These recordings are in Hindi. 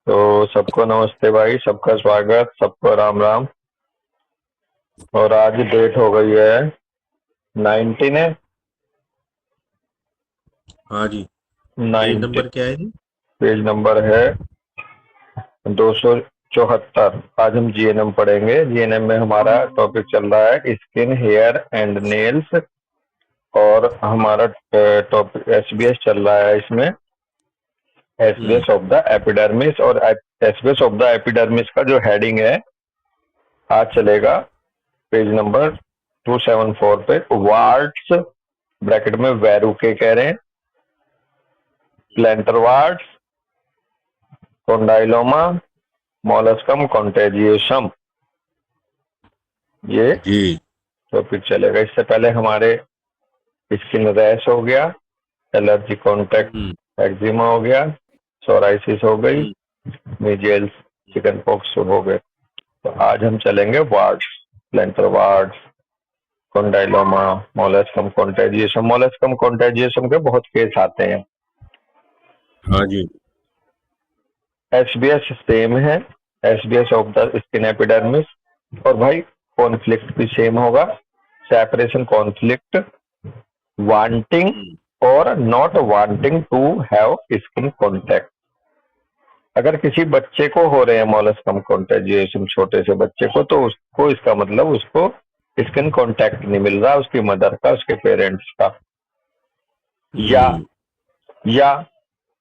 तो सबको नमस्ते भाई, सबका स्वागत, सबको राम राम। और आज डेट हो गई है 19 है। हाँ जी। पेज 19 नंबर क्या है जी? पेज नंबर है 274। आज हम जीएनएम पढ़ेंगे। जीएनएम में हमारा टॉपिक चल रहा है स्किन, हेयर एंड नेल्स। और हमारा टॉपिक एसबीएस चल रहा है इसमें, हम्म। SBS of the epidermis. और एसबीएस ऑफ द एपिडर्मिस का जो हेडिंग है आज चलेगा पेज नंबर 274 पे। वार्ड्स ब्रैकेट में वेरुके कह रहे हैं, प्लेंटर वार्ड्स, कोंडाइलोमा, मोलस्कम कॉन्टेजियसम, ये जी। टॉपिक चलेगा। इससे पहले हमारे स्किन रैश हो गया, एलर्जी हम्म। कॉन्टैक्ट एक्जिमा हो गया, सोराइसिस हो गई, हम्म। मीजल्स, चिकन पॉक्स हो गए। तो आज हम चलेंगे warts, plantar warts, condylomata, molluscum contagiosum. Molluscum contagiosum के बहुत केस आते हैं। हाँ जी। एसबीएस सेम है, SBS of the skin epidermis. और भाई कॉन्फ्लिक्ट भी सेम होगा, सेपरेशन कॉन्फ्लिक्ट, वांटिंग हम्म। और not wanting to have skin contact. अगर किसी बच्चे को हो रहे हैं मोलस्कम कॉन्टेजियसम, छोटे से बच्चे को, तो उसको, इसका मतलब उसको स्किन कॉन्टैक्ट नहीं मिल रहा उसकी मदर का, उसके पेरेंट्स का। या हम्म। या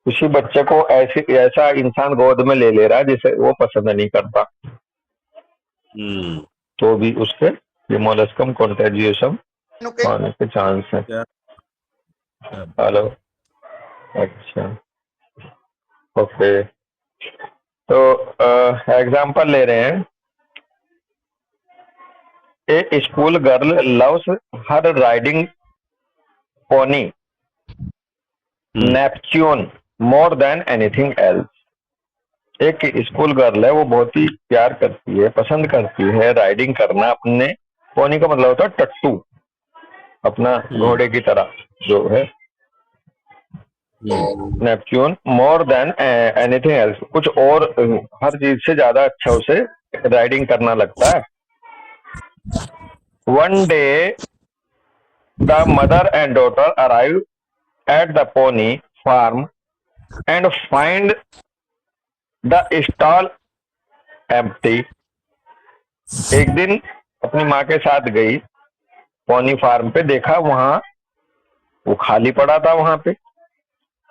किसी बच्चे को ऐसा इंसान गोद में ले ले रहा है जिसे वो पसंद नहीं करता, हम्म। तो भी उसके ये मोलस्कम कॉन्टेजियसम ओके। होने के चांस है। क्या क्या बात हेलो। है? अच्छा, ओके। तो एग्जांपल ले रहे हैं। A school girl loves her riding pony hmm. Neptune more than anything else. एक स्कूल गर्ल है, वो बहुत ही प्यार करती है, पसंद करती है राइडिंग करना अपने पोनी का मतलब होता है टट्टू, अपना हम्म। घोड़े की तरह जो है हम्म। Neptune, more than anything else. कुछ और हर चीज से ज्यादा अच्छा उसे राइडिंग करना लगता है। One day the mother and daughter arrive at the pony farm and find the stall empty. एक दिन अपनी माँ के साथ गई पोनी फार्म पे, देखा वहां वो खाली पड़ा था वहां पे।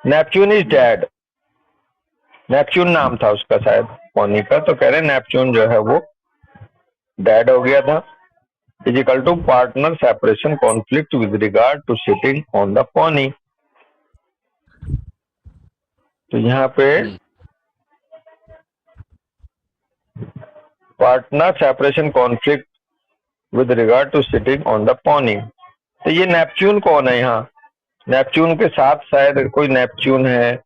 Neptune is hmm. Dead. Neptune नाम था उसका शायद पोनी का, तो कह रहे नेपच्यून जो है वो डेड हो गया था। Is equal to partner separation conflict with regard to sitting on the pony. तो यहाँ पे हम्म। Partner separation conflict with regard to sitting on the pony. तो ये नेपच्यून कौन है यहाँ? नेपच्यून के साथ शायद कोई नेपच्यून है,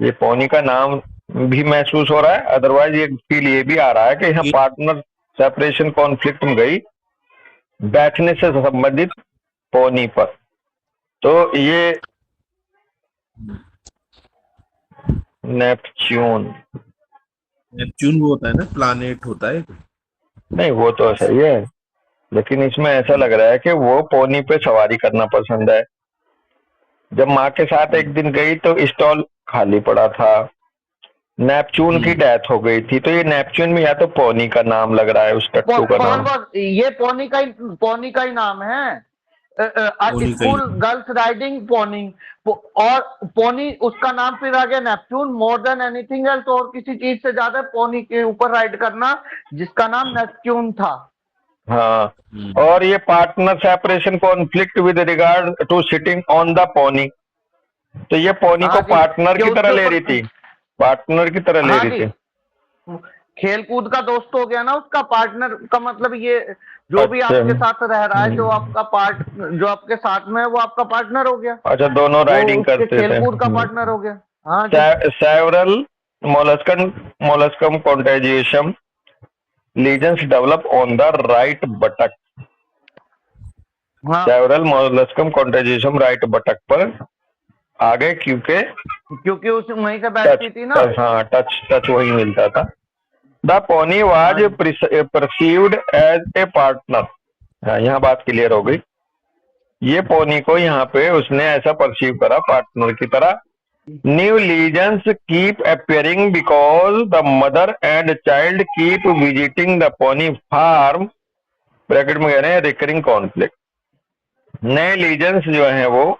ये पोनी का नाम भी महसूस हो रहा है। अदरवाइज ये फील ये भी आ रहा है कि यहाँ ये- पार्टनर सेपरेशन कॉन्फ्लिक्ट में गई बैठने से संबंधित पोनी पर। तो ये नेपच्यून, नेपच्यून वो होता है ना, प्लानेट होता है। नहीं वो तो सही है, लेकिन इसमें ऐसा लग रहा है कि वो पोनी पे सवारी करना पसंद है। जब माँ के साथ एक दिन गई तो स्टॉल खाली पड़ा था, नेपच्यून की हम्म। डेथ हो गई थी। तो ये नेपच्यून में या तो पोनी का नाम लग रहा है, उस टट्टू का कौन नाम। बात, ये पोनी का ही नाम है। पोनी का ही स्कूल नाम। Girls riding pony. और पोनी उसका नाम फिर आ गया Neptune, more than anything else, और किसी चीज से ज्यादा पोनी के ऊपर राइड करना, जिसका नाम नेपच्यून था। हाँ, हम्म। और ये partner separation conflict with regard to sitting on the pony. तो ये पोनी को हाँ जी, पार्टनर कि की तरह उसके ले रही ऊपर। थी, पार्टनर की तरह ले हाँ रही जी, थी। खेल कूद का दोस्त हो गया ना उसका। पार्टनर का मतलब ये जो भी अच्छा। आपके साथ रह रहा है, जो आपके साथ में है, वो आपका पार्टनर हो गया। अच्छा, दोनों वो राइडिंग उसके करते खेल थे। कूद का पार्टनर हो गया। हाँ जी। Several molluscum contagiosum lesions develop on the right buttock. हाँ। Several molluscum contagiosum right buttock पर आ गए क्योंकि उस वहीं से बैठती थी ना। हाँ, टच वही मिलता था। The pony was perceived as a partner. हाँ, यहाँ बात क्लियर हो गई। ये पोनी को यहाँ पे उसने ऐसा परसीव करा पार्टनर की तरह। New lesions keep appearing because the mother and child keep visiting the pony farm, bracket में कह रहे हैं रिकरिंग कॉन्फ्लिक्ट। नए लीजन्स जो हैं वो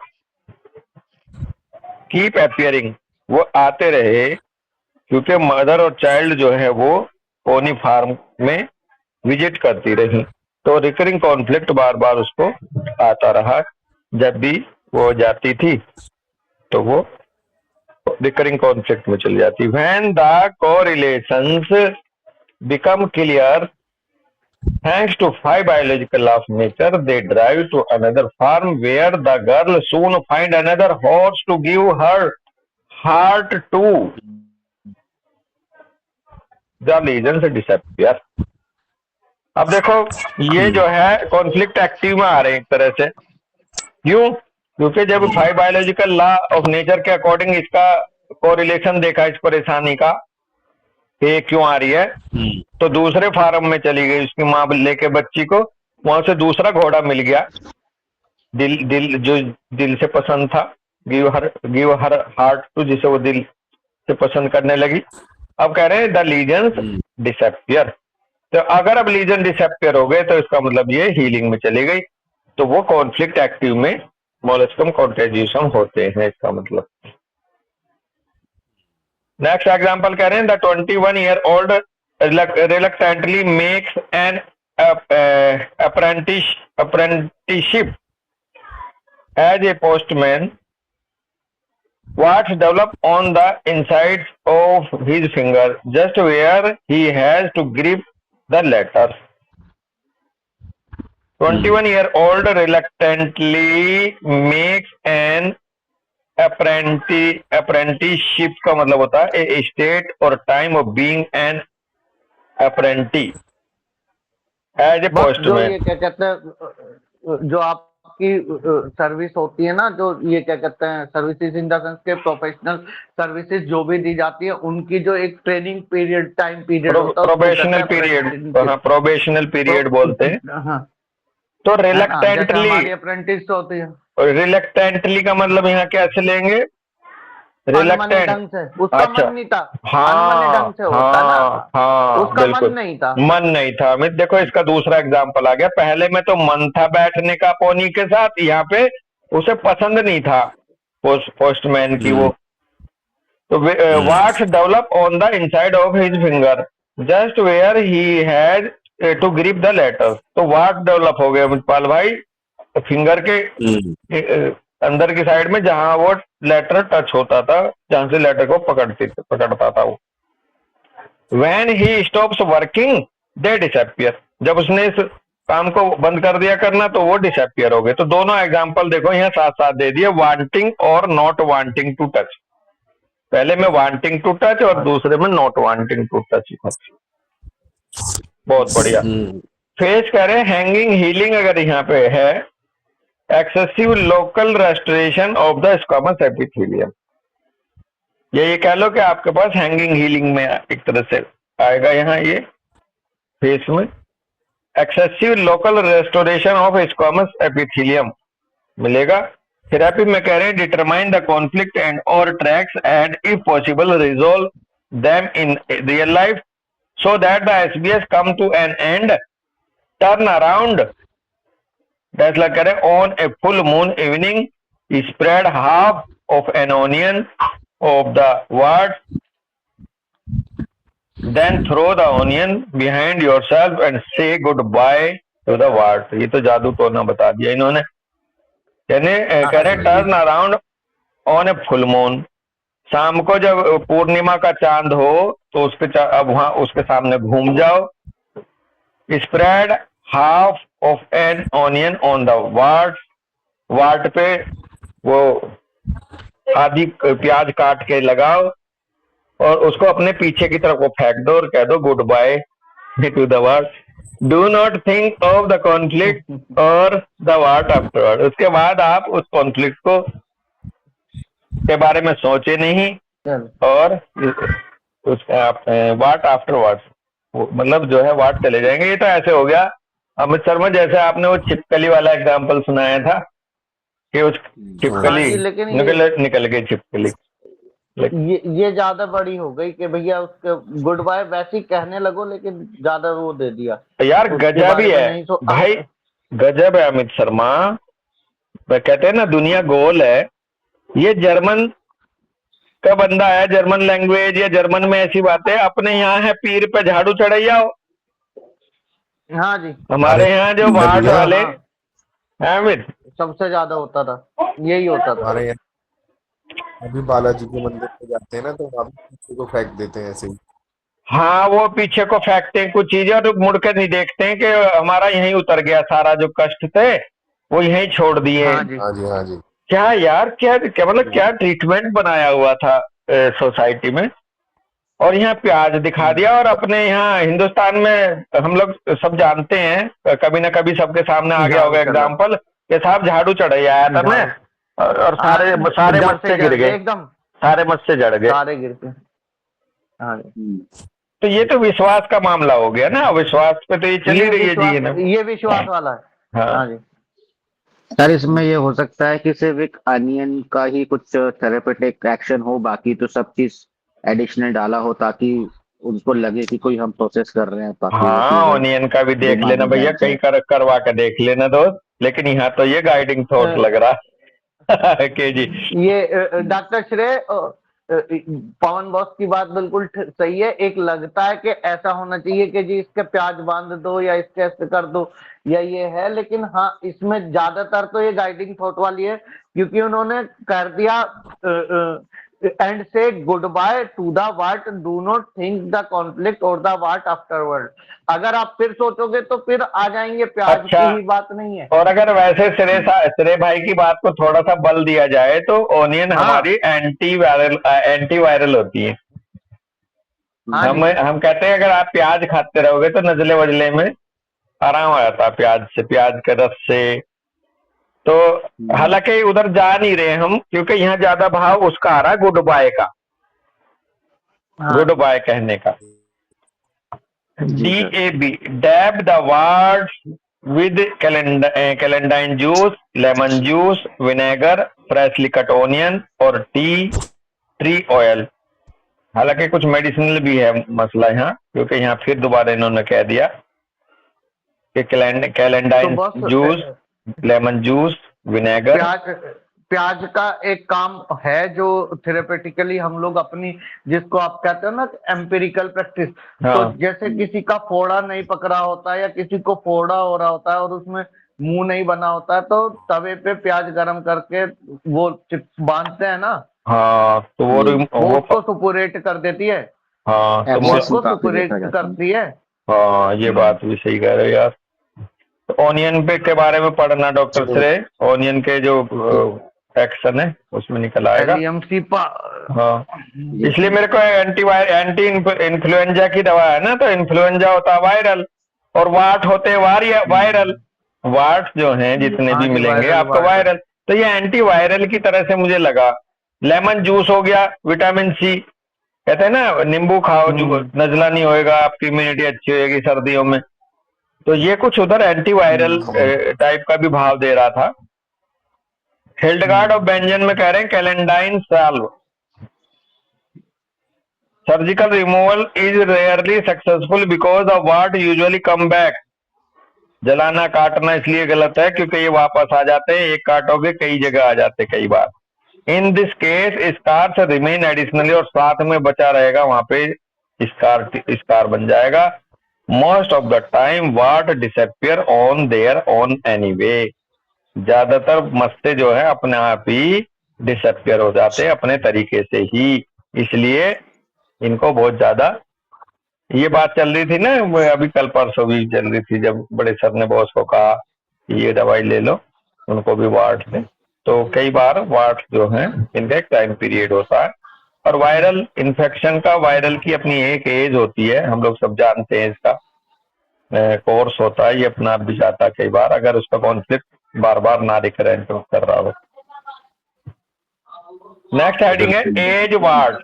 कीप अपियरिंग, वो आते रहे क्योंकि मदर और चाइल्ड जो है वो पोनी फार्म में विजिट करती रही, तो रिकरिंग कॉन्फ्लिक्ट बार बार उसको आता रहा। जब भी वो जाती थी तो वो रिकरिंग कॉन्फ्लिक्ट में चली जाती। When the correlations become clear thanks to five biological laws of nature, they drive to another farm where the girl soon find another horse to give her heart to. The lesions disappear. अब देखो ये जो है कॉन्फ्लिक्ट एक्टिव में आ रहे हैं एक तरह से। क्यों? क्योंकि जब five biological law of nature के अकॉर्डिंग इसका कोरिलेशन देखा इस परेशानी का ये क्यों आ रही है, तो दूसरे फार्म में चली गई उसकी माँ लेके बच्ची को, वहां से दूसरा घोड़ा मिल गया, दिल से पसंद था, गिव हर हार्ट टू, जिसे वो दिल से पसंद करने लगी। अब कह रहे हैं द लीजन्स डिसअपियर। तो अगर अब लीजन डिसअपियर हो गए तो इसका मतलब ये हीलिंग में चली गई, तो वो कॉन्फ्लिक्ट एक्टिव में मोलस्कम कॉन्ट्रीब्यूशन होते हैं, इसका मतलब। नेक्स्ट एग्जांपल कह रहे हैं the 21-year-old reluctantly makes an apprenticeship as a postman. What develop on the inside of his finger, just where he has to grip the letter. 21-year-old reluctantly makes an apprenticeship का मतलब होता है a state or time of being an apprentice as a जो postman. ये क्या कहते हैं, जो आपकी सर्विस होती है ना, जो ये क्या कहते हैं सर्विसेज इन द सेंस के प्रोफेशनल सर्विसेज जो भी दी जाती है, उनकी जो एक ट्रेनिंग पीरियड टाइम पीरियड होता है, प्रोबेशनल पीरियड, प्रोबेशनल पीरियड बोलते हैं। हाँ, तो जैसे रिलक्टेंटली, हमारी अप्रेंटिस होती है, रिलक्टेंटली का मतलब यहाँ कैसे लेंगे? अनमने रिलक्टेंट, ढंग से, उसका अच्छा, मन नहीं था, अनमने हाँ ढंग से होता ना, हाँ उसका बिल्कुल मन नहीं था। मन नहीं था। अमित देखो इसका दूसरा एग्जाम्पल आ गया। पहले में तो मन था बैठने का पोनी के साथ, यहाँ पे उसे पसंद नहीं था पोस्टमैन की वो। तो what's develop on the inside of his finger just where he has to grip the letter. तो वाट डेवलप हो गया अमितपाल भाई, फिंगर के अंदर की साइड में जहां वो लेटर टच होता था, जहां से लेटर को पकड़ता था वो। When he stops working, they disappear. जब उसने इस काम को बंद कर दिया करना तो वो डिसअपियर हो गए। तो दोनों एग्जांपल देखो यहाँ साथ साथ दे दिए, वांटिंग और नॉट वांटिंग टू टच। पहले में वांटिंग टू टच और दूसरे में नॉट वांटिंग टू टच। बहुत बढ़िया। फेस कह रहे हैंगिंग हीलिंग अगर यहाँ पे है, excessive local restoration of the squamous epithelium. ये कह लो कि आपके पास हैंगिंग हीलिंग में एक तरह से आएगा यहाँ ये फेस में। Excessive local restoration of squamous epithelium मिलेगा। थेरेपी में कह रहे हैं डिटरमाइन द कॉन्फ्लिक्ट एंड और tracks and if possible resolve them in real life so that the SBS come to an end, turn around. फैसला करें on a full moon evening, spread half of an onion of the word, then throw the onion behind yourself and say goodbye to the word। ये तो जादू टोना बता दिया इन्होंने। यानी कह रहे turn around on a full moon, शाम को जब पूर्णिमा का चांद हो तो उसके अब वहां उसके सामने घूम जाओ। Spread half of an onion on the what पे वो आधी प्याज काट के लगाओ और उसको अपने पीछे की तरफ को फेंक दो और कह दो good by two the world. Do not think of the conflict और द वाट आफ्टरवर्ड। उसके बाद आप उस कॉन्फ्लिक्ट को के बारे में सोचे नहीं। चल और उस वाट आफ्टर वाट, मतलब जो है वाट चले जाएंगे। ये तो ऐसे हो गया अमित शर्मा, जैसे आपने वो छिपकली वाला एग्जाम्पल सुनाया था कि उस हाँ छिपकली जी, लेकिन निकल गई छिपकली। ये ज्यादा बड़ी हो गई कि भैया उसके गुड बाय वैसे ही कहने लगो, लेकिन ज्यादा वो दे दिया यार उसके गजब बारे ही में, है नहीं तो भाई, गजब है अमित शर्मा। वो कहते हैं ना दुनिया गोल है। ये जर्मन का बंदा है, जर्मन लैंग्वेज या जर्मन में ऐसी बातें अपने यहाँ है, पीर पे झाड़ू चढ़ैया हो। हाँ जी। अरे हमारे यहाँ जो अरे वाट भैया, हाँ वाले हाँ, हैं अमित, सबसे ज्यादा होता था, यही होता था। हमारे यहाँ अभी बालाजी के मंदिर पे जाते हैं ना, तो वहां भी किसी को फेंक देते हैं ऐसे ही। हाँ वो पीछे को फेंकते हैं कुछ चीजें और मुड़ के नहीं देखते हैं कि हमारा यहीं उतर गया, सारा जो कष्ट थे वो यहीं छोड़ दिए। हाँ जी। हाँ जी, हाँ जी। क्या यार, क्या क्या मतलब क्या ट्रीटमेंट बनाया हुआ था सोसाइटी में। और यहाँ प्याज दिखा दिया, और अपने यहाँ हिंदुस्तान में हम लोग सब जानते हैं, कभी ना कभी सबके सामने आ गया झाड़ू होगा चला, एग्जाम्पल कि साहब झाड़ू चढ़ाई आया था मैं, झाड़ू, और सारे सारे डर से मस्से गिर जड़ गए, गए एकदम, सारे मस्से जड़ गए। सारे गिरते। हाँ जी। तो ये तो विश्वास का मामला हो गया ना, विश्वास पे तो ये चल ही रही है जी, ये ना। ये विश्वास वाला है। हाँ हाँ जी। सर इसमें ये हो सकता है कि सिर्फ एक अनियन का ही कुछ थेरेपेटिक एक्शन हो, बाकी तो सब चीज एडिशनल डाला हो ताकि उनको लगे कि कोई हम प्रोसेस कर रहे हैं, ताकि वो हाँ, चीजें ओनियन का भी देख दिमाग लेना में भैया, बैठ कई जाए। करवा के देख लेना दोस्त। लेकिन यहाँ तो ये गाइडिंग थॉट लग रहा है के जी। ये डॉक्टर श्रेय, पवन बॉस की बात बिल्कुल सही है। एक लगता है कि ऐसा होना चाहिए कि जी इसके प्याज बांध दो या इसके ऐसे कर दो या ये है, लेकिन हाँ इसमें ज्यादातर तो ये गाइडिंग थॉट वाली है, क्योंकि उन्होंने कर दिया एंड से good by two the what, do not think the conflict और द वाट आफ्टरवर्ड। अगर आप फिर सोचोगे तो फिर आ जाएंगे, प्याज अच्छा, की ही बात नहीं है। और अगर वैसे श्रेय भाई की बात को थोड़ा सा बल दिया जाए तो ओनियन हाँ हमारी एंटी वायरल होती है। हाँ जी। हम कहते हैं अगर आप प्याज खाते रहोगे तो नजले वजले में आराम आ जाता है, प्याज से, प्याज के रस से। तो हालांकि उधर जा नहीं रहे हम, क्योंकि यहाँ ज्यादा भाव उसका आ रहा है, गुड बाय का, हाँ गुड बाय कहने का। जी sir. DAB, dab the warts with celandine juice, lemon juice, vinegar, freshly cut onion और ट्री ऑयल। हालांकि कुछ मेडिसिनल भी है मसला यहाँ, क्योंकि यहाँ फिर दोबारा इन्होंने कह दिया कि तो कैलेंडाइन बस जूस, लेमन जूस, विनेगर। प्याज प्याज का एक काम है जो थेरेपेटिकली हम लोग अपनी, जिसको आप कहते हो ना एम्पिरिकल प्रैक्टिस, तो हाँ जैसे किसी का फोड़ा नहीं पकड़ा होता है या किसी को फोड़ा हो रहा होता है और उसमें मुंह नहीं बना होता है, तो तवे पे प्याज गरम करके वो चिप्स बांधते हैं ना, हाँ, तो जी। वो वो उसको सुपुरेट कर देती है, हाँ तो वो एब्सेस में उसको काफी सुपुरेट देखा जाता है। करती है। हाँ ये बात भी सही कह रहे हो यार। तो ऑनियन पे के बारे में पढ़ना डॉक्टर चलो, श्रेय, ऑनियन के जो एक्शन है उसमें निकल आएगा। Allium cepa. हाँ, जी इसलिए सर। मेरे को एंटी इन्फ्लुएंजा की दवा है ना, तो इन्फ्लुएंजा होता है वायरल, और वाट होते हैं वायरल। वाट जो हैं जितने हाँ भी जी, मिलेंगे वायरल आपको वाट। वायरल, तो ये एंटी वायरल की तरह से मुझे लगा। लेमन जूस हो गया, विटामिन सी, कहते हैं ना नींबू खाओ जो नजला नहीं होएगा, आपकी इम्यूनिटी अच्छी होगी सर्दियों में। तो ये कुछ उधर एंटी वायरल टाइप का भी भाव दे रहा था। हिल्डगार्ड ऑफ बेंजन में कह रहे हैं celandine salve, surgical removal is rarely successful because of wart usually come back. जलाना काटना इसलिए गलत है क्योंकि ये वापस आ जाते हैं, एक काटोगे कई जगह आ जाते कई बार। In this case scar remain additionally, और साथ में बचा रहेगा वहां पे स्कार बन जाएगा। Most of the time what disappear on their on anyway, ज्यादातर मस्ते जो है अपने आप ही डिसअपियर हो जाते हैं अपने तरीके से ही। इसलिए इनको बहुत ज्यादा, ये बात चल रही थी ना, वो अभी कल परसों भी चल रही थी, जब बड़े सर ने बॉस को कहा कि ये दवाई ले लो, उनको भी वार्ड थे। तो कई बार वार्ड जो हैं इनका एक टाइम पीरियड होता है। और वायरल इन्फेक्शन का, वायरल की अपनी एक एज होती है, हम लोग सब जानते हैं इसका कोर्स होता है, ये अपना आप भी जाता है कई बार, अगर उसका कॉन्फ्लिक्ट बार बार ना रिकरेंट कर रहा हो। नेक्स्ट हेडिंग है एज वार्ड।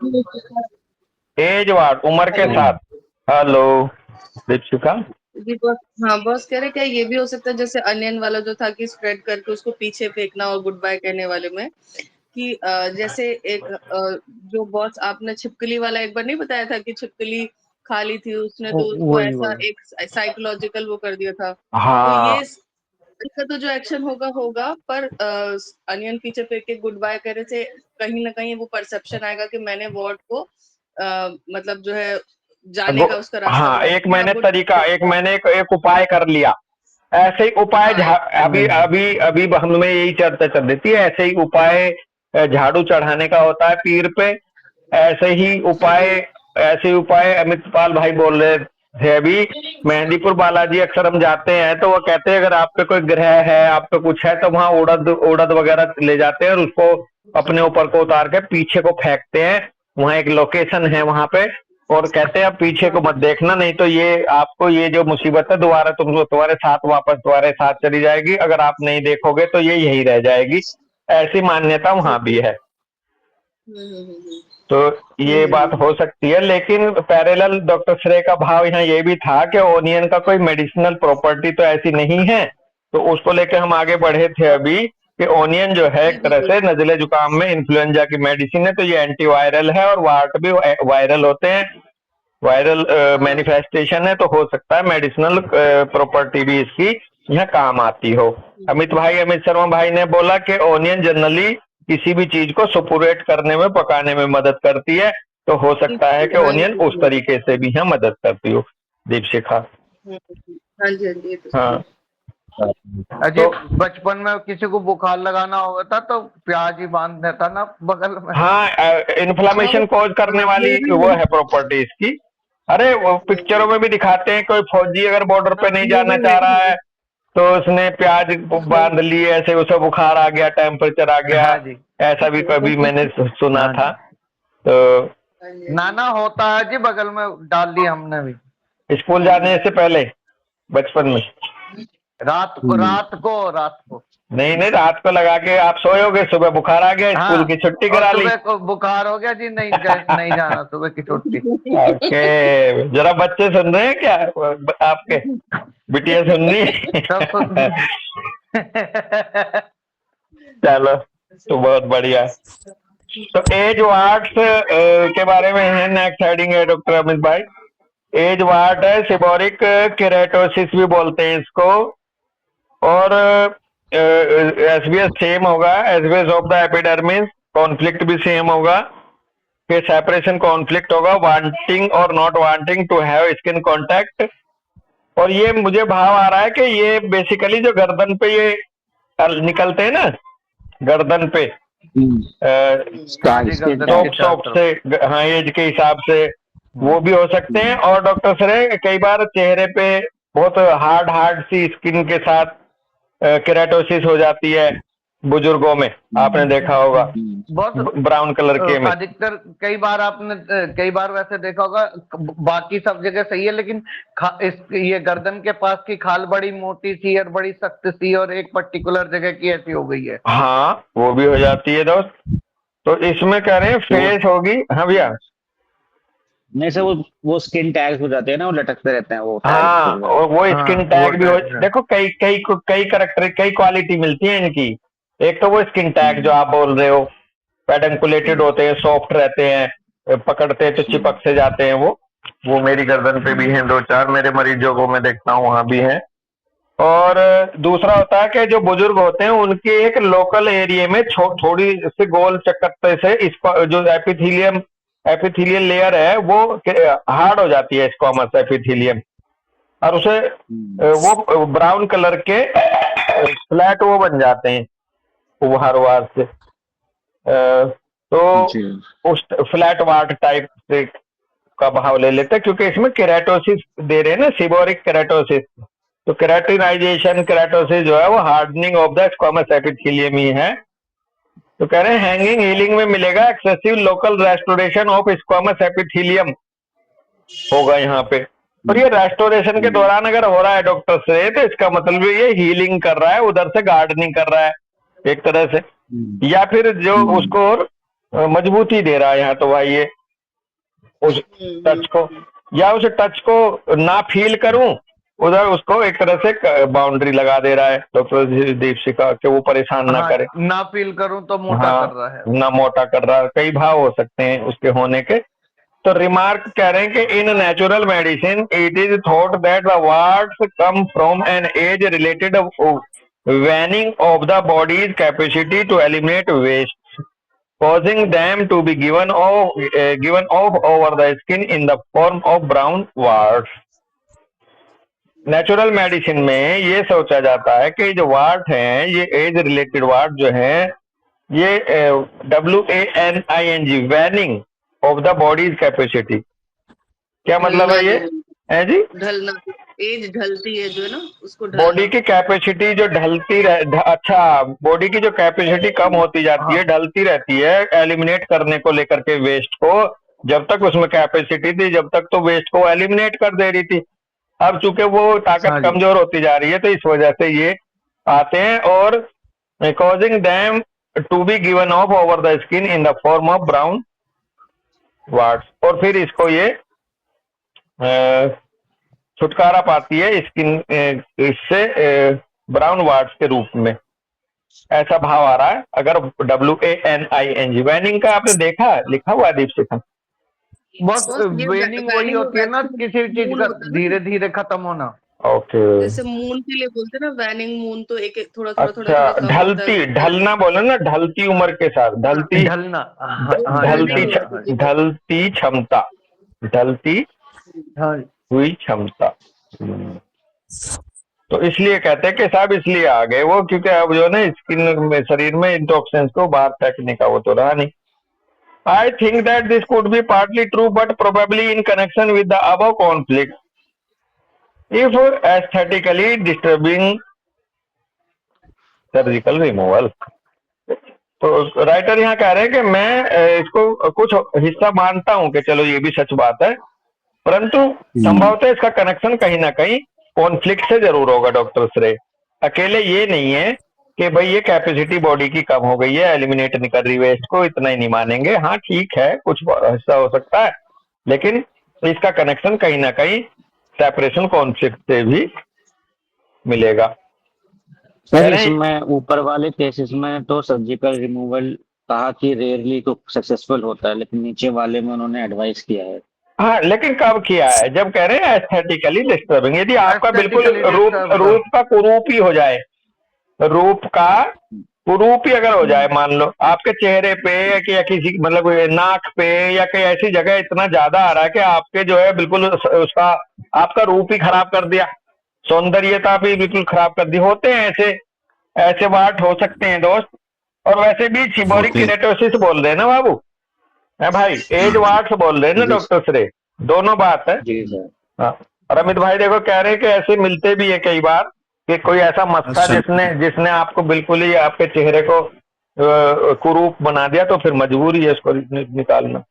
एज वार्ड, उम्र के हेलो साथ। हेलो दीपिका। जी बॉस। हाँ बॉस कह रहे क्या ये भी हो सकता है जैसे अनियन वाला जो था कि स्प्रेड करके उसको पीछे फेंकना और गुड बाय कहने वाले में कि जैसे एक जो बॉस आपने छिपकली वाला एक बार नहीं बताया था कि छिपकली खाली थी उसने तो उसको वही ऐसा वही एक साइकोलॉजिकल वो कर दिया था। तो ये हाँ इसका तो जो एक्शन होगा होगा पर अनियन पीछे फेंक के गुड बाय करने से कहीं ना कहीं वो परसेप्शन आएगा कि मैंने वॉर्ड को मतलब जो है जाने का उसका रास्ता हाँ, ब्लॉक किया वो एक मैंने एक उपाय कर लिया। ऐसे ही उपाय हाँ अभी अभी अभी हमें यही चर्चा चल रही थी। ऐसे ही उपाय झाड़ू चढ़ाने का होता है पीर पे। ऐसे ही उपाय जी ऐसे ही उपाय अमितपाल भाई बोल रहे थे अभी। मेहंदीपुर बालाजी अक्सर हम जाते हैं तो वो कहते हैं अगर आप पे कोई ग्रह है, आप पे कुछ है, तो वहां उड़द उड़द वगैरह ले जाते हैं और उसको अपने ऊपर को उतार के पीछे को फेंकते हैं। वहां एक लोकेशन है वहां पे, और कहते हैं आप पीछे को मत देखना, नहीं तो ये आपको ये जो मुसीबत है दोबारा तुम्हारे साथ वापस तुम्हारे साथ चली जाएगी। अगर आप नहीं देखोगे तो ये यही रह जाएगी। ऐसी मान्यता वहां भी है। हम्म तो ये बात हो सकती है, लेकिन पैरेलल डॉक्टर श्रेय का भाव यहाँ ये भी था कि ओनियन का कोई मेडिसिनल प्रॉपर्टी तो ऐसी नहीं है। तो उसको लेके हम आगे बढ़े थे अभी कि ओनियन जो है जी एक जी तरह जी से नजले जुकाम में इन्फ्लुएंजा की मेडिसिन है, तो ये एंटीवायरल है और वार्ट भी वायरल होते हैं। वायरल हाँ मैनिफेस्टेशन है, तो हो सकता है मेडिसिनल प्रॉपर्टी भी इसकी यहाँ काम आती हो। अमित शर्मा भाई ने बोला कि ओनियन जनरली किसी भी चीज को सुपुरेट करने में, पकाने में मदद करती है। तो हो सकता है कि हाँ ओनियन जी उस तरीके से भी यहाँ मदद करती हो। दीपशिखा। हाँ जी हाँ जी ये तो सही हाँ। है। अजय, तो बचपन में किसी को बुखार लगाना होता था तो प्याज ही बांध देता ना बगल में। हाँ, हाँ वो इन्फ्लामेशन कॉज करने हाँ वाली ये भी वो है। है प्रॉपर्टी इसकी। अरे वो पिक्चरों में भी दिखाते हैं, कोई फौजी अगर बॉर्डर हाँ पे नहीं ये जाना भी चाह रहा है। है तो उसने प्याज बांध ली, ऐसे उसे बुखार आ गया, टेम्परेचर आ गया। हाँ जी। ऐसा भी कभी मैंने सुना हाँ था। जी। तो हाँ जी हाँ जी। नाना होता है जी, बगल में डाल दी हमने भी। स्कूल जाने से पहले बचपन में। रात को नहीं नहीं, रात को लगा के आप सोयोगे, सुबह बुखार आ गया, स्कूल की हाँ। छुट्टी और करा ली। सुबह को बुखार हो गया जी, नहीं जाना सुबह की छुट्टी। ओके, जरा बच्चे सुन रहे हैं क्या आपके? बिटिया सुन रही सब सुन। है? चलो, तो बहुत बढ़िया। तो एज वार्ड्स के बारे में है नेक्स्ट हेडिंग है doctor Amit bhai. Age wart है, सिबोरिक केरेटोसिस भी बोलते हैं इसको। और एसबीएस सेम होगा, SBS of the epidermis. Conflict भी सेम होगा, कि सेपरेशन कॉन्फ्लिक्ट होगा, वांटिंग और not wanting to have skin contact. और ये मुझे भाव आ रहा है कि ये बेसिकली जो गर्दन पे ये निकलते हैं ना, गर्दन पे हाँ जी, गर्दन के सॉफ्ट चारों सॉफ्ट तरफ। से, हाँ, एज के हिसाब से वो भी हो सकते हैं। और डॉक्टर सर कई बार चेहरे पे बहुत हार्ड हार्ड सी स्किन के साथ केराटोसिस हो जाती है बुजुर्गों में, आपने देखा होगा, बहुत ब्राउन कलर के में। अधिकतर कई बार वैसे देखा होगा, बाकी सब जगह सही है लेकिन ये गर्दन के पास की खाल बड़ी मोटी सी और बड़ी सख्त सी, और एक पर्टिकुलर जगह की ऐसी हो गई है। हाँ, वो भी हो जाती है दोस्त। तो इसमें कह रहे हैं फेस होगी। हाँ भैया। नहीं सर, वो स्किन टैग्स हो जाते हैं ना, वो लटकते रहते हैं वो टैग्स। हाँ, और वो हाँ, स्किन वो टैग भी हो। टाइप है। देखो कई कई कई करेक्टर, कई क्वालिटी मिलती है इनकी। एक तो वो स्किन टैग जो आप बोल रहे हो, पेडंकुलेटेड होते हैं, सॉफ्ट रहते हैं, पकड़ते हैं तो चिपक से जाते हैं वो मेरी गर्दन पे भी हैं, दो चार मेरे मरीजों को मैं देखता हूँ वहां भी हैं। और दूसरा होता है कि जो बुजुर्ग होते हैं उनके एक लोकल एरिया में थोड़ी सी गोल चक्कते से इसको जो एपिथीलियल लेयर है वो हार्ड हो जाती है, स्क्वामस एपिथीलियम। और उसे वो ब्राउन कलर के फ्लैट वो बन जाते हैं उभार उभार से। तो उस फ्लैट वार्ट टाइप से का भाव ले लेते हैं, क्योंकि इसमें केराटोसिस दे रहे हैं ना, सिबोरिक केराटोसिस। तो केराटिनाइजेशन केराटोसिस जो है वो hardening of the squamous epithelium ही है। तो कह रहे हैं हैंगिंग हीलिंग में मिलेगा, excessive local restoration of squamous epithelium होगा यहाँ पे। और ये रेस्टोरेशन के दौरान अगर हो रहा है डॉक्टर से, तो इसका मतलब ये हीलिंग कर रहा है, उधर से गार्डनिंग कर रहा है एक तरह से। या फिर जो उसको मजबूती दे रहा है यहाँ तो भाई ये उस टच को, या उस टच को ना फील करूं, उधर उसको एक तरह से बाउंड्री लगा दे रहा है डॉक्टर दीपशिखा कि वो परेशान ना हाँ, करे। ना फील करूं तो मोटा हाँ, कर रहा है। ना मोटा कर रहा है, कई भाव हो सकते हैं उसके होने के। तो रिमार्क कह रहे हैं कि in natural medicine it is thought that the warts come from an age related waning of the body's capacity to eliminate waste, causing them to be given off over the skin in the form of brown warts. Natural medicine में ये सोचा जाता है कि जो वार्ट हैं, ये एज रिलेटेड वार्ट जो हैं, ये WANING, waning of the bodies capacity, क्या मतलब है ये है जी? ढलना, एज ढलती है जो है ना, उसको बॉडी की कैपेसिटी जो ढलती अच्छा, बॉडी की जो कैपेसिटी कम होती जाती है, ढलती रहती है एलिमिनेट करने को लेकर के वेस्ट को। जब तक उसमें कैपेसिटी थी, जब तक तो वेस्ट को एलिमिनेट कर दे रही थी। अब चूंकि वो ताकत कमजोर होती जा रही है, तो इस वजह से ये आते हैं और causing them to be given off over the skin in the form of brown warts, और फिर इसको ये छुटकारा पाती है स्किन इससे ब्राउन वार्ड्स के रूप में, ऐसा भाव आ रहा है। अगर WANING, वैनिंग का आपने देखा लिखा हुआ दीपशिखा? बस वेनिंग वही होती है ना, किसी चीज का धीरे धीरे खत्म होना। ओके, जैसे मून के लिए बोलते हैं ना, वैनिंग मून, तो एक एक थोड़ा अच्छा, ढलती, ढलना बोले ना, ढलती उम्र के साथ, ढलती, ढलना, ढलती क्षमता, ढलती हुई क्षमता। तो इसलिए कहते हैं कि साहब इसलिए आ गए वो, क्योंकि अब जो है ना स्किन में, शरीर में इन टॉक्सिन्स को बाहर फेंकने का वो तो रहा नहीं। I think that this could be partly true, but probably in connection with the above conflict. If aesthetically disturbing surgical removal. तो राइटर यहाँ कह रहे हैं कि मैं इसको कुछ हिस्सा मानता हूं कि चलो ये भी सच बात है, परंतु संभवतः इसका कनेक्शन कहीं ना कहीं कॉन्फ्लिक्ट से जरूर होगा डॉक्टर श्रेय। अकेले ये नहीं है कि भाई ये कैपेसिटी बॉडी की कम हो गई है, एलिमिनेट नहीं कर रही वेस्ट को, इतना ही नहीं मानेंगे। हाँ ठीक है, कुछ हिस्सा हो सकता है, लेकिन इसका कनेक्शन कहीं ना कहीं सेपरेशन कॉन्फ्लिक्ट से भी मिलेगा। सर इसमें ऊपर वाले केसेस में तो सर्जिकल रिमूवल कहा कि रेयरली तो सक्सेसफुल होता है, लेकिन नीचे वाले में उन्होंने एडवाइस किया है। हाँ, लेकिन कब किया है? जब कह रहे हैं एस्थेटिकली डिस्टर्बिंग, यदि आपका बिल्कुल रूप का कुरूप ही हो जाए, रूप का कुरूप ही अगर हो जाए, मान लो आपके चेहरे पे या किसी मतलब नाक पे या कहीं ऐसी जगह इतना ज्यादा आ रहा है कि आपके जो है बिल्कुल उसका आपका रूप ही खराब कर दिया, सौंदर्यता भी बिल्कुल खराब कर दी, होते हैं ऐसे वाट हो सकते हैं दोस्त। और वैसे भी चिबोरिक किरेटोसिस बोल रहे हैं ना बाबू, है भाई, एज वाट्स बोल रहे हैं ना डॉक्टर श्रेय, दोनों बात है। हाँ, और अमित भाई देखो कह रहे हैं कि ऐसे मिलते भी है कई बार कि कोई ऐसा मस्का जिसने आपको बिल्कुल ही आपके चेहरे को कुरूप बना दिया, तो फिर मजबूरी है इसको निकालना।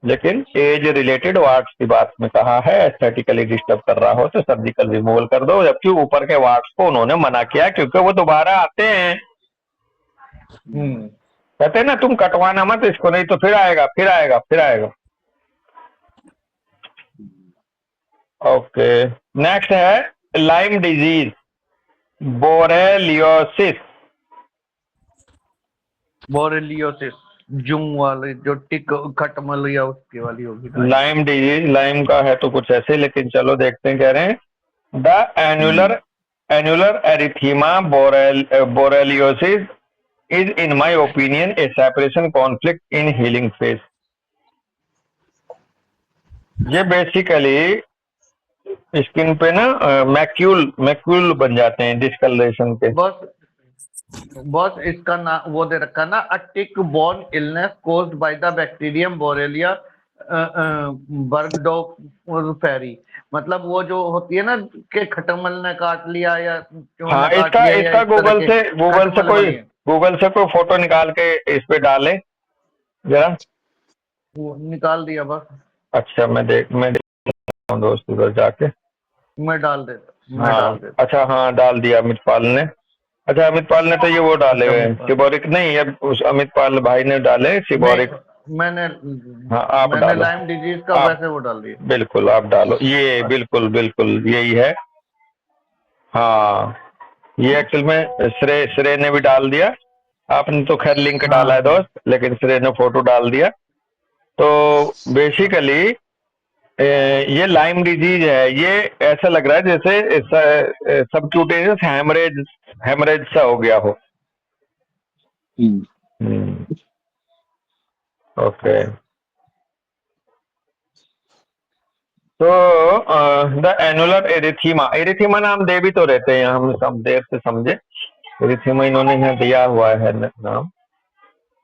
लेकिन एज रिलेटेड वार्ड्स की बात में कहा है, एस्थेटिकली डिस्टर्ब कर रहा हो तो सर्जिकल रिमूवल कर दो, जबकि ऊपर के वार्ड्स को उन्होंने मना किया क्योंकि वो दोबारा आते हैं। कहते हैं ना तुम कटवाना मत इसको, नहीं तो फिर आएगा फिर आएगा फिर आएगा। ओके, नेक्स्ट है Lyme disease, borreliosis. Borreliosis zoom वाले जो टिक खटमल या उसकी वाली होगी। लाइम डिजीज, लाइम का है तो कुछ ऐसे, लेकिन चलो देखते हैं। कह रहे हैं the annular erythema borreliosis is in my opinion a separation conflict in healing phase. ये बेसिकली स्किन पे ना मैक्यूल बन जाते हैं डिस्कलरेशन के। बस इसका ना वो दे रखा ना, a tick borne illness caused by the bacterium Borrelia burgdorferi, मतलब वो जो होती है ना कि खटमल ने काट लिया या हाँ, इसका गूगल से कोई फोटो निकाल के इस पे डाले जरा। वो निकाल दिया बस। अच्छा, मैं देखता हूँ दोस्त, उधर जाके मैं डाल देता। अच्छा हाँ, डाल दिया मितपाल ने। अच्छा, अमित पाल ने तो ये वो डाले अच्छा, हुए अमित हैं, पाल। सिबोरिक नहीं, अब उस अमित पाल भाई ने डाले सिबोरिक। नहीं, मैंने हाँ, आप मैंने डालो, लाइम डिजीज का आप वैसे वो डाल दिया। बिल्कुल आप डालो, ये बिल्कुल बिल्कुल यही है। हाँ, ये एक्चुअल में श्रेय श्रेय ने भी डाल दिया। आपने तो खैर लिंक डाला है हाँ, दोस्त, लेकिन श्रेय ने फोटो डाल दिया। तो बेसिकली ये लाइम डिजीज है। ये ऐसा लग रहा है जैसे सबक्यूटेनियस हेमरेज हेमरेज सा हो गया हो। ओके, तो द एनुलर एरिथीमा, एरिथीमा नाम दे भी तो रहते हैं, हम सब देर से समझे। एरिथीमा इन्होंने यहाँ दिया हुआ है नाम।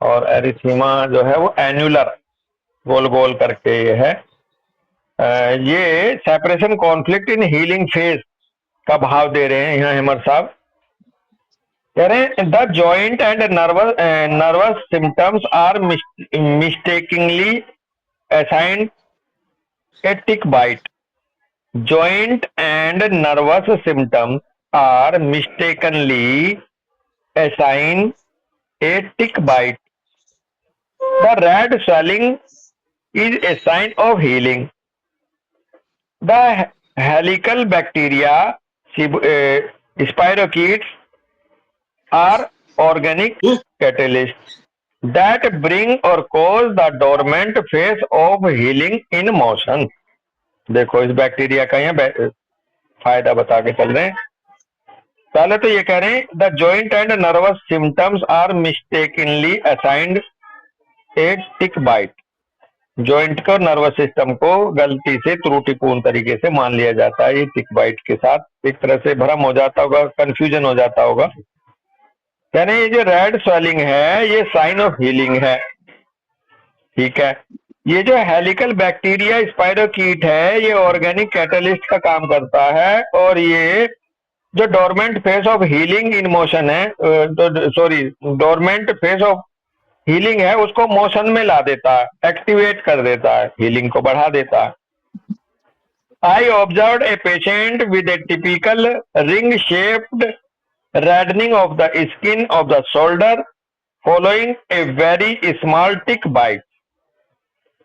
और एरिथीमा जो है वो एनुलर, गोल गोल करके ये है। ये separation conflict in healing phase का भाव दे रहे हैं यहाँ हेमर साहब। कह रहे हैं the joint and nervous symptoms are mistakingly assigned a tick bite. Joint and nervous symptoms are mistakenly assigned a tick bite. The red swelling is a sign of healing. The helical bacteria, spirochetes, are organic catalysts that bring or cause the dormant phase of healing in motion. देखो इस बैक्टीरिया का यहाँ फायदा बता के चल रहे हैं। पहले तो ये कह रहे हैं the joint and nervous symptoms are mistakenly assigned a tick bite. Joint को, नर्वस सिस्टम को गलती से त्रुटिपूर्ण तरीके से मान लिया जाता है। ये टिक बाइट के साथ एक तरह से भ्रम हो जाता होगा, कंफ्यूजन हो जाता होगा। कह रहे हैं ये जो रेड स्वेलिंग है ये साइन ऑफ हीलिंग है। ठीक है, ये जो हेलिकल बैक्टीरिया स्पाइरोकीट है ये ऑर्गेनिक कैटलिस्ट का काम करता है। और ये जो dormant phase of healing in motion है, sorry, dormant phase of healing है उसको मोशन में ला देता है, एक्टिवेट कर देता है, हीलिंग को बढ़ा देता है। I observe a patient with a typical ring shaped reddening of the skin of the shoulder following a very small tick bite.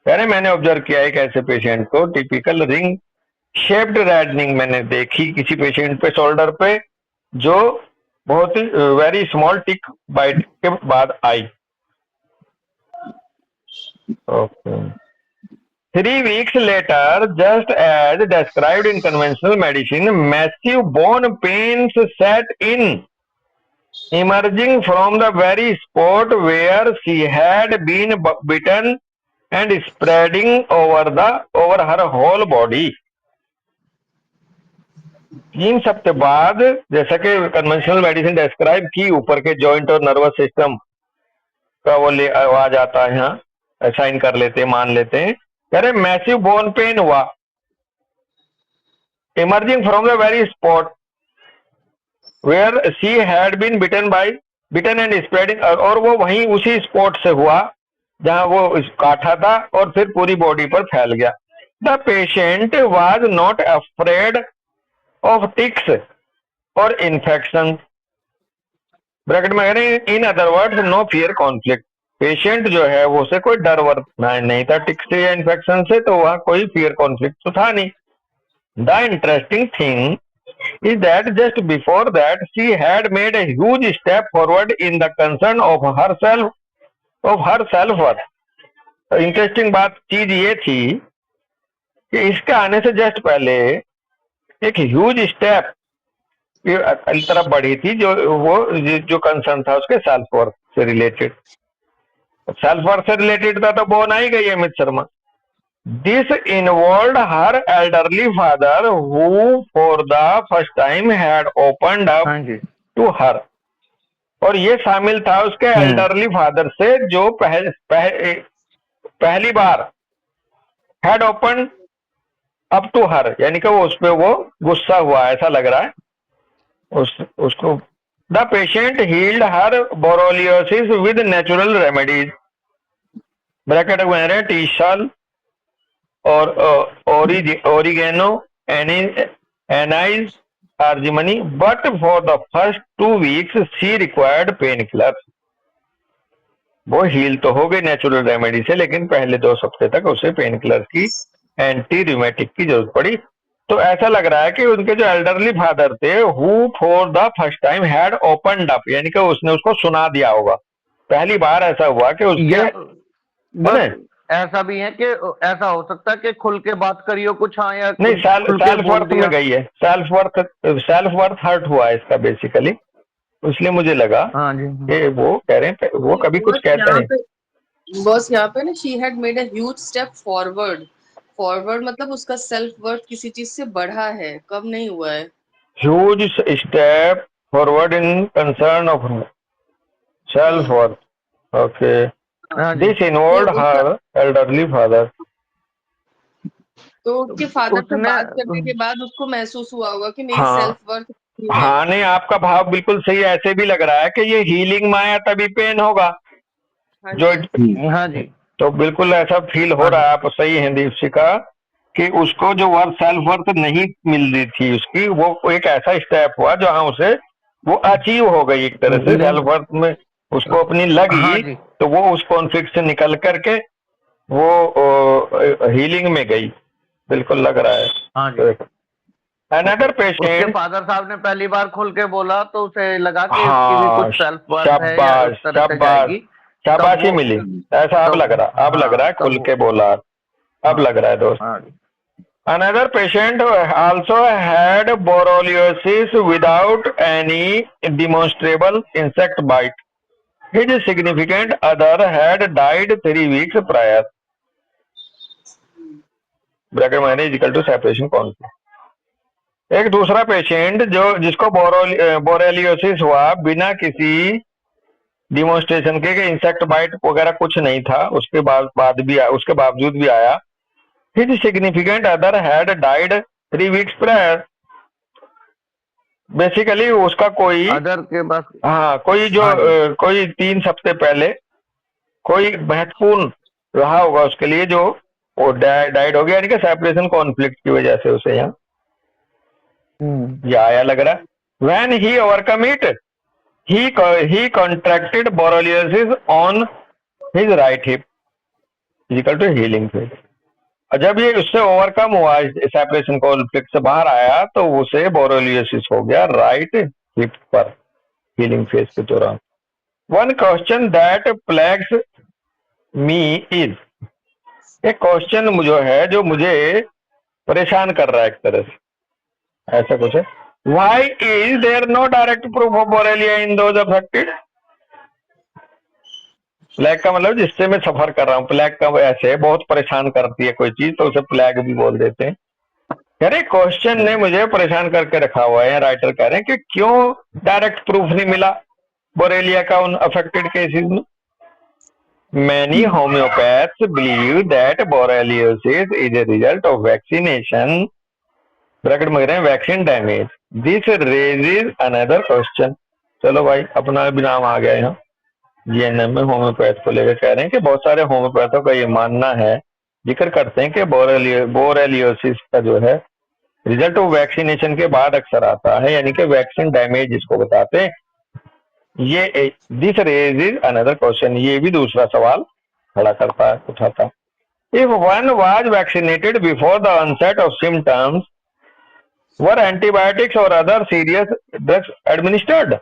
कह रहे मैंने ऑब्जर्व किया एक ऐसे पेशेंट को, टिपिकल रिंग शेप्ड रेडनिंग मैंने देखी किसी पेशेंट पे शोल्डर पे, जो बहुत ही वेरी स्मॉल टिक बाइट के बाद आई। Okay, 3 weeks later, just as described in conventional medicine, massive bone pains set in, emerging from the very spot where she had been bitten and spreading over her whole body. 3 सप्ताह बाद, जैसा कि कन्वेंशनल मेडिसिन डिस्क्राइब की, ऊपर के जॉइंट और नर्वस सिस्टम का वो आवाज आता है, यहाँ असाइन कर लेते हैं, मान लेते हैं। कह रहे मैसिव बोन पेन हुआ, emerging from the very spot where she had been bitten and spreading, और वो वहीं उसी स्पॉट से हुआ जहां वो काटा था और फिर पूरी बॉडी पर फैल गया। The patient was not afraid of ticks और इन्फेक्शन, ब्रैकेट में कह रहे हैं in other words no fear conflict. Patient जो है वो उसे कोई डर वर नहीं था टिक्स से या इन्फेक्शन से, तो वहां कोई फियर कॉन्फ्लिक्ट तो था नहीं। The interesting thing is that just before that she had made a huge step forward in the concern of her self worth। Interesting बात चीज ये थी कि इसके आने से जस्ट पहले एक ह्यूज स्टेप की तरफ बढ़ी थी, जो कंसर्न था उसके सेल्फ वर्थ से रिलेटेड। सेल्फ वर्थ से रिलेटेड था तो बोन आई गई Amit Sharma. This involved her elderly father, who for the first time had opened up हाँ जी। to her। और ये शामिल था उसके एल्डरली फादर से, जो पहली बार had opened up to her, यानी कि वो उस पे वो गुस्सा हुआ, ऐसा लग रहा है उसको। The patient healed her borreliosis with natural remedies, bracket में टीशल और oregano, anise, argemony, but for the first 2 weeks she required painkillers. वो हील तो हो गई नेचुरल रेमेडी से, लेकिन पहले 2 हफ्ते तक उसे पेन किलर की, एंटी रूमेटिक की जरूरत पड़ी। तो ऐसा लग रहा है कि उनके जो एल्डरली फादर थे, who for the first time had opened up, यानी कि उसने उसको सुना दिया होगा। पहली बार ऐसा हुआ कि उसके या है बस ना? ऐसा भी है कि ऐसा हो सकता है कि खुल के बात करियो कुछ, हाँ, या नहीं, कुछ खुल के सेल्फ बोल वर्थ दिया। में गई है, सेल्फ वर्थ हर्ट हुआ है इसका बेसिकली, इसलिए मुझे लगा हाँ जी। कि वो कह रहे हैं, वो कभी कुछ कहते नहीं। बस यहाँ पे ना she had made a huge step forward. Forward मतलब उसका सेल्फ वर्थ किसी चीज से बढ़ा है, कम नहीं हुआ है। Huge step forward in concern of self-worth. Okay. हाँ जी। This involved उसका her elderly father. तो उसके फादर से उसने बात करने के बाद उसको महसूस हुआ होगा कि मेरी हाँ सेल्फ वर्थ कितनी है। हाँ, नहीं, आपका भाव बिल्कुल सही, ऐसे भी लग रहा है कि ये हीलिंग में आया तभी पेन होगा हाँ जो, जी। हाँ जी। तो बिल्कुल ऐसा फील हो हाँ रहा जी। है। आप सही हैं दीपशिका कि उसको जो सेल्फ वर्थ नहीं मिल रही थी उसकी, वो एक ऐसा स्टेप हुआ जहां उसे वो अचीव हो गई एक तरह से, सेल्फ वर्थ में उसको अपनी हाँ लगी, जी। तो वो उस कॉन्फ्लिक्ट से निकल करके वो हीलिंग में गई, बिल्कुल लग रहा है। हाँ जी। अनदर उसके पेशेंट, फादर साहब ने पहली बार खुल के बोला तो उसे लगा कि इसकी भी हाँ, कुछ सेल्फ वर्थ है या उस शाबाश तरह से शाबाश, जाएगी। तब शाबाशी वो मिली, ऐसा अब लग रहा, अब लग रहा है हाँ, तब खुल वो के बोला, अब हाँ लग रहा है दोस्त। हाँ जी। Another patient also had borreliosis without any demonstrable insect bite. His significant other had died 3 weeks prior. Bracket minus equal to separation conflict. एक दूसरा पेशेंट जो जिसको बोरेलियोसिस हुआ बिना किसी डिमोन्स्ट्रेशन के, इंसेक्ट बाइट वगैरह कुछ नहीं था, उसके बावजूद भी आया। His significant other had died 3 weeks prior. Basically उसका कोई, अदर के बस हाँ, कोई जो हाँ जी। कोई 3 हफ्ते पहले कोई महत्वपूर्ण रहा होगा उसके लिए, जो वो डाइड हो गया, यानी कि सेपरेशन कॉन्फ्लिक्ट की वजह से उसे यहाँ ये आया लग रहा है। When he overcome it, he contracted borreliosis on his right hip, equal to healing phase. और जब ये उससे ओवरकम हुआ, सेपरेशन कॉन्फ्लिक्ट से बाहर आया, तो उसे बोरोलियोसिस हो गया राइट हिप पर हीलिंग फेज के दौरान। One question that plagues me is, एक क्वेश्चन जो है जो मुझे परेशान कर रहा है एक तरह से, ऐसा कुछ है। Why is there no direct proof of Borrelia in those affected? Plague का मतलब जिससे मैं सफर कर रहा हूँ, प्लेग का ऐसे बहुत परेशान करती है कोई चीज तो उसे प्लेग भी बोल देते हैं। अरे क्वेश्चन ने मुझे परेशान करके रखा हुआ है, राइटर कह रहे हैं कि क्यों डायरेक्ट प्रूफ नहीं मिला बोरेलिया का उन अफेक्टेड केसेस में। Many homeopaths believe that borreliosis is a result of vaccination, bracket में कह रहे हैं vaccine damage. This raises another question. चलो भाई, अपना भी नाम आ गया यहाँ जीएनएम में होम्योपैथ को लेकर कह रहे हैं कि बहुत सारे होम्योपैथों का ये मानना है, जिक्र करते हैं कि बोरेलियोसिस का जो है रिजल्ट ऑफ वैक्सीनेशन के बाद अक्सर आता है, यानी कि वैक्सीन डैमेज जिसको बताते हैं। ये दिस रेजेस अनदर क्वेश्चन, ये भी दूसरा सवाल खड़ा करता है, उठाता है। If one was vaccinated before the onset of symptoms, were antibiotics और अदर सीरियस ड्रग्स एडमिनिस्टर्ड?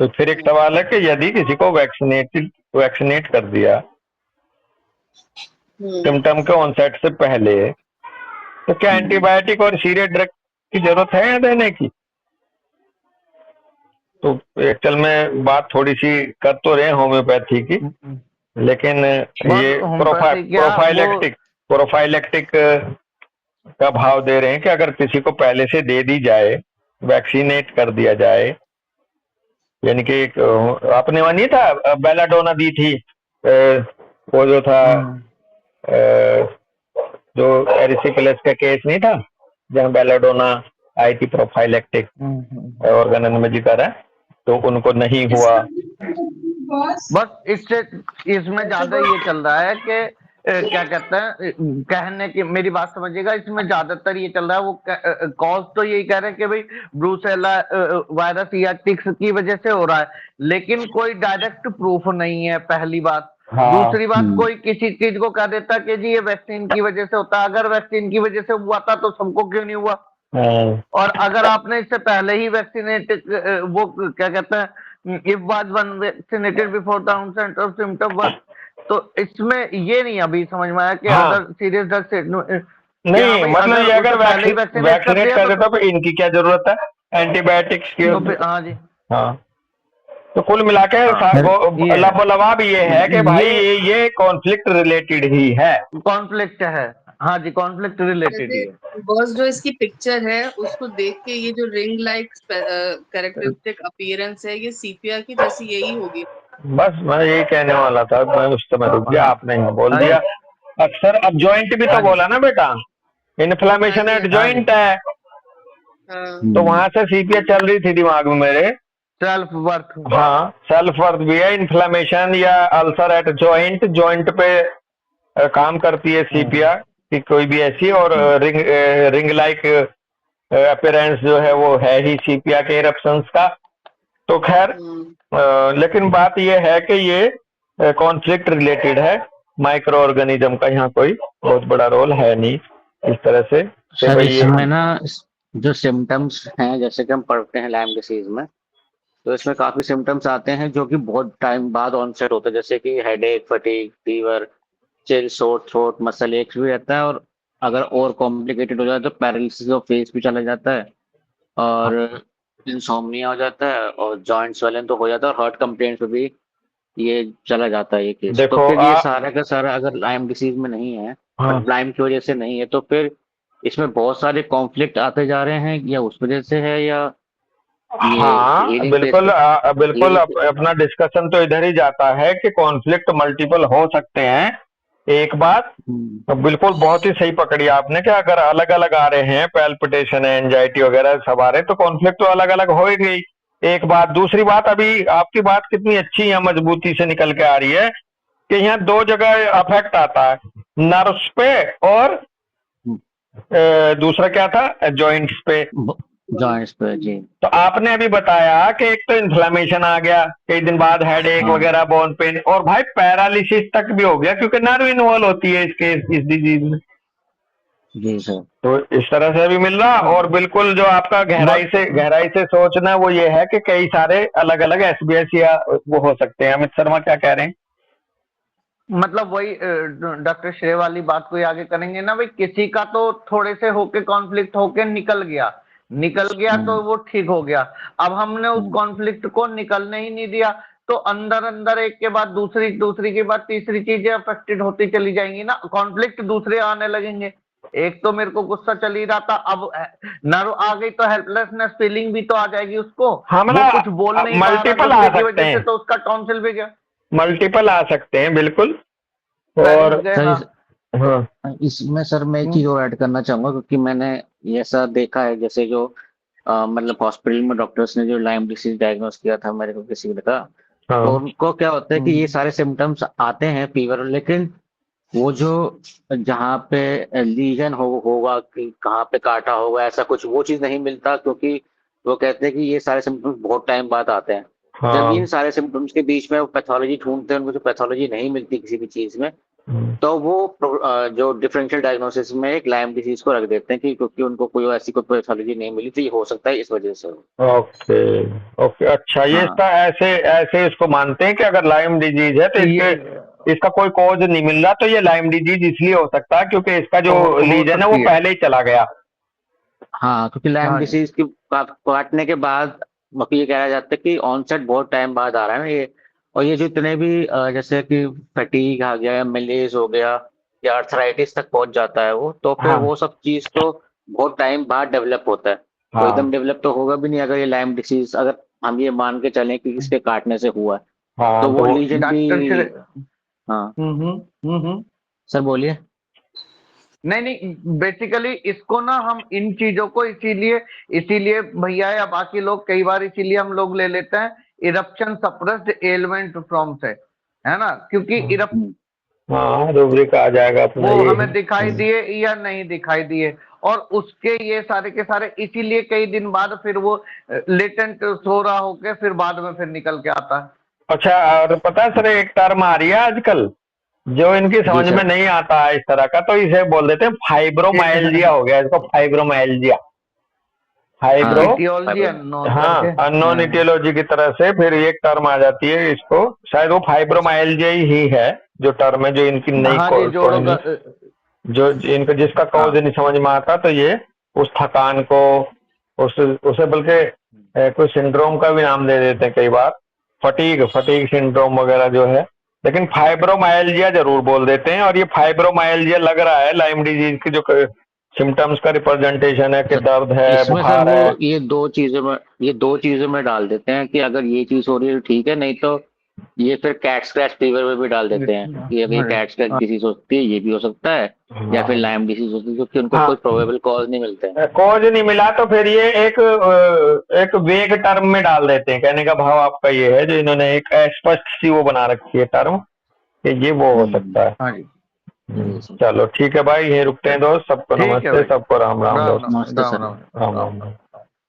तो फिर एक सवाल है कि यदि किसी को वैक्सीनेट कर दिया सिम्टम के ऑनसेट से पहले, तो क्या एंटीबायोटिक और सीरियस ड्रग की जरूरत है देने की? तो एक्चुअल में बात थोड़ी सी कर तो रहे होम्योपैथी की, लेकिन ये होम्योपैथी क्या प्रोफाइलेक्टिक का भाव दे रहे हैं कि अगर किसी को पहले से दे दी जाए, वैक्सीनेट कर दिया जाए, यानी कि आपने वहां नहीं था बेलाडोना दी थी, वो जो था जो एरिसिपेलस का केस नहीं था जहां बेलाडोना आई थी प्रोफाइलेक्टिक ऑर्गेन में जिक्र है, तो उनको नहीं हुआ। बस इससे इसमें ज्यादा ये चल रहा है कि क्या कहते हैं, कहने की मेरी बात समझिएगा, इसमें ज्यादातर ये चल रहा है, वो कॉज तो यही कह रहे हैं कि भाई ब्रूसेला वायरस या टिक्स की वजह से हो रहा है, लेकिन कोई डायरेक्ट प्रूफ नहीं है, पहली बात। हाँ। दूसरी बात, कोई किसी चीज को कह देता कि जी ये वैक्सीन की वजह से होता है, अगर वैक्सीन की वजह से हुआ था तो सबको क्यों नहीं हुआ? और अगर आपने इससे पहले ही वैक्सीनेटेड, वो क्या कहते हैं, if was one vaccinated before the onset of symptom one, तो इसमें ये नहीं अभी समझ में आया कि हाँ। अदर सीरियस ड्रग से क्या नहीं, भाई, मतलब अगर ये अगर उससे पहले ही वैक्सीनेट कर वैक्सीनेट दिया कर देता तो इनकी क्या जरूरत है एंटीबायोटिक्स की? तो फिर हाँ जी, हाँ, तो कुल मिला के हाँ ये है, लबोलवाब ये है कि भाई ये ये कॉन्फ्लिक्ट रिलेटेड ही है। कॉन्फ्लिक्ट है। हाँ जी, कॉन्फ्लिक्ट रिलेटेड ही जैसे है। बॉस जो इसकी पिक्चर है उसको देख के ये जो रिंग लाइक कैरेक्टरिस्टिक अपीयरेंस है, ये सीपिया की जैसी यही होगी। बस मैं यही कहने वाला था, मैं उस समय रुक गया, हाँ आपने यहाँ बोल हाँ दिया। जी, अक्सर अब जॉइंट भी तो हाँ जी, बोला ना बेटा, हाँ इन्फ्लामेशन जी, एट हाँ जी। जॉइंट है, हाँ। तो वहां से सीपिया चल रही थी दिमाग में मेरे। Self worth. हाँ, सेल्फ वर्थ भी है, इन्फ्लामेशन या अल्सर एट जॉइंट, जॉइंट पे काम करती है सीपिया कि कोई भी ऐसी, और रिंग लाइक अपीयरेंस जो है वो है ही सीपिया के इरप्शंस का। तो खैर, लेकिन बात यह है कि ये कॉन्फ्लिक्ट रिलेटेड है, माइक्रो ऑर्गेनिज्म का यहाँ कोई बहुत बड़ा रोल है नहीं इस तरह से कि सर भाई ये। इसमें ना जो सिम्टम्स हैं, जैसे कि हम पढ़ते हैं लाइम डिसीज में, तो इसमें काफी सिम्टम्स आते हैं जो कि बहुत टाइम बाद ऑनसेट होते हैं, जैसे कि headache, fatigue, fever, chill, sore throat, muscle x भी रहता है, और अगर और कॉम्प्लिकेटेड हो जाए तो पैरालिसिस ऑफ फेस भी चला जाता है, और इंसोम्निया हो जाता है, और जॉइंट स्वेलिंग तो हो जाता है, और हार्ट कंप्लेंट्स पे भी ये चला जाता है ये केस। तो देखो फिर ये सारा का सारा अगर लाइम डिसीज में नहीं है, हाँ, बट लाइम की वजह से नहीं है, तो फिर इसमें बहुत सारे कॉन्फ्लिक्ट आते जा रहे हैं, या उस वजह से है, या ये हाँ, हीलिंग फेस बिल्कुल, पे बिल्कुल हीलिंग। अपना डिस्कशन तो इधर ही जाता है कि कॉन्फ्लिक्ट मल्टीपल हो सकते हैं। एक बात बिल्कुल बहुत ही सही पकड़ी आपने कि अगर अलग अलग आ रहे हैं, पैल्पिटेशन है, एंजाइटी वगैरह सब आ रहे हैं, तो कॉन्फ्लिक्ट तो अलग अलग हो ही गई। एक बात, दूसरी बात, अभी आपकी बात कितनी अच्छी यहाँ मजबूती से निकल के आ रही है कि यहाँ दो जगह अफेक्ट आता है, नर्व्स पे और दूसरा क्या था, जॉइंट्स पे। जॉइंट्स पे जी। तो आपने अभी बताया कि एक तो इन्फ्लेमेशन आ गया, कई दिन बाद हेडेक हाँ वगैरह, बोन पेन, और भाई पैरालिसिस तक भी हो गया, क्योंकि नर्व इन्वॉल्व होती है इस डिजीज में। जी सर। तो इस तरह से भी मिल रहा, और बिल्कुल जो आपका बस गहराई से सोचना वो ये है कि कई सारे अलग अलग एसबीएस या वो हो सकते हैं। अमित शर्मा क्या कह रहे हैं? मतलब वही डॉक्टर श्रेय वाली बात को ही आगे करेंगे ना भाई, किसी का तो थोड़े से होके कॉन्फ्लिक्ट होके निकल गया तो वो ठीक हो गया। अब हमने उस कॉन्फ्लिक्ट को निकलने ही नहीं दिया, तो अंदर अंदर एक के बाद दूसरी, दूसरी के बाद तीसरी चीजें अफेक्टेड होती चली जाएंगी ना, कॉन्फ्लिक्ट दूसरे आने लगेंगे। एक तो मेरे को गुस्सा चल ही रहा था, अब नर्व आ गई तो हेल्पलेसनेस फीलिंग भी तो आ जाएगी उसको, हाँ, वो कुछ बोल मतलब नहीं पा रहा मल्टीपल आ दूसरे की सकते वजह से, हैं, तो उसका टॉन्सिल भी गया, मल्टीपल आ सकते हैं बिल्कुल। फेरिंग्स और गए। सर हाँ। इसमें सर मैं एक चीज और ऐड करना चाहूंगा, क्योंकि मैंने ये ऐसा देखा है, जैसे जो मतलब हॉस्पिटल में डॉक्टर्स ने जो लाइम डिसीज डायग्नोस किया था मेरे को किसी का, तो हाँ, उनको क्या होता है कि ये सारे सिम्टम्स आते हैं फीवर, लेकिन वो जो जहाँ पे लीजन होगा कि कहाँ पे काटा होगा, ऐसा कुछ वो चीज नहीं मिलता, क्योंकि वो कहते हैं कि ये सारे सिम्टम्स बहुत टाइम बाद आते हैं। जब इन हाँ, सारे सिम्टम्स के बीच में वो पैथोलॉजी ढूंढते हैं, उनको जो पैथोलॉजी नहीं मिलती किसी भी चीज में, तो वो जो डिफरेंशियल डायग्नोसिस में एक लाइम डिसीज को रख देते हैं कि क्योंकि उनको कोई ऐसी कोई पैथोलॉजी नहीं मिली, तो ये हो सकता है इस वजह से हो। ओके, ओके, अच्छा, ये हाँ इसका ऐसे ऐसे इसको मानते हैं कि अगर लाइम डिजीज है तो ये इसका कोई कॉज नहीं मिल रहा, तो ये लाइम डिजीज इसलिए हो सकता है क्योंकि इसका जो हो लीजन है वो सकती है। पहले ही चला गया। हाँ, क्योंकि लाइम हाँ जी। डिसीज की काटने के बाद मतलब ये कहा जाता है कि ऑनसेट बहुत टाइम बाद आ रहा है ना ये, और ये जो इतने भी जैसे कि फटीग आ गया, मलेज हो गया, या अर्थराइटिस तक पहुंच जाता है वो, तो फिर हाँ, वो सब चीज तो बहुत टाइम बाद डेवलप होता है। वो हाँ, एकदम डेवलप तो होगा भी नहीं, अगर ये लाइम डिसीज अगर हम ये मान के चलें कि इसके काटने से हुआ है, तो हाँ, वो तो लीजन भी। डॉक्टर श्रेय। हाँ हम्म। सर बोलिए। नहीं नहीं, बेसिकली इसको ना हम इन चीजों को इसीलिए इसीलिए भैया या बाकी लोग कई बार इसीलिए हम लोग ले लेते हैं इरप्शन सप्रेस्ड एलिमेंट फ्रॉम से, है ना, क्योंकि हम्म, हाँ, रूब्रिक आ जाएगा अपना वो ये। हमें दिखाई दिए या नहीं दिखाई दिए, और उसके ये सारे के सारे इसीलिए कई दिन बाद फिर वो लेटेंट सो रहा होके फिर बाद में फिर निकल के आता है। अच्छा, और पता है सर, एक टर्म आ रही है आजकल जो इनकी जी समझ में सर। नहीं आता है इस तरह का, तो इसे बोल देते हैं फाइब्रोमाइल्जिया हो गया, इसको फाइब्रोमाइल्जिया। फाइब्रो, इटियोलॉजी अननोन हाँ, करके। अननोन इटियोलॉजी की तरह से फिर एक टर्म आ जाती है इसको, शायद वो फाइब्रोमाइल्जिया ही है जो टर्म है, जो इनकी नई हाँ जी, जोड़ों का जो इनका जिसका कॉज हाँ नहीं समझ में आता, तो ये उस थकान को, उसे बल्कि कोई सिंड्रोम का भी नाम दे देते हैं कई बार, फटीग फटीग सिंड्रोम वगैरह जो है, लेकिन फाइब्रोमाइल्जिया जरूर बोल देते हैं। और ये फाइब्रोमाइल्जिया लग रहा है लाइम डिजीज की जो सिम्टम्स का रिप्रेजेंटेशन है कि सर दर्द है, इसमें सर बुखार वो है। ये दो चीजों में डाल देते हैं कि अगर ये चीज हो रही है तो ठीक है, नहीं तो ये फिर कैट स्क्रैच फीवर में भी डाल देते हैं कि अगर ये कैट स्क्रैच डिसीज होती है ये भी हो सकता है, या फिर हाँ, लाइम डिसीज होती है, क्योंकि उनको हाँ, कोई प्रोबेबल कॉज नहीं मिलते हैं। कॉज नहीं मिला तो फिर ये एक वेग टर्म में डाल देते हैं। कहने का भाव आपका ये है, जो इन्होंने एक अस्पष्ट सी वो बना रखी है टर्म, कि ये वो हो सकता है। हाँ जी, चलो ठीक है भाई, यहीं रुकते हैं दोस्त। सबको ठीक है नमस्ते, भाई। सबको राम राम राम दोस्त। राम नमस्ते राम सर। राम राम राम। राम।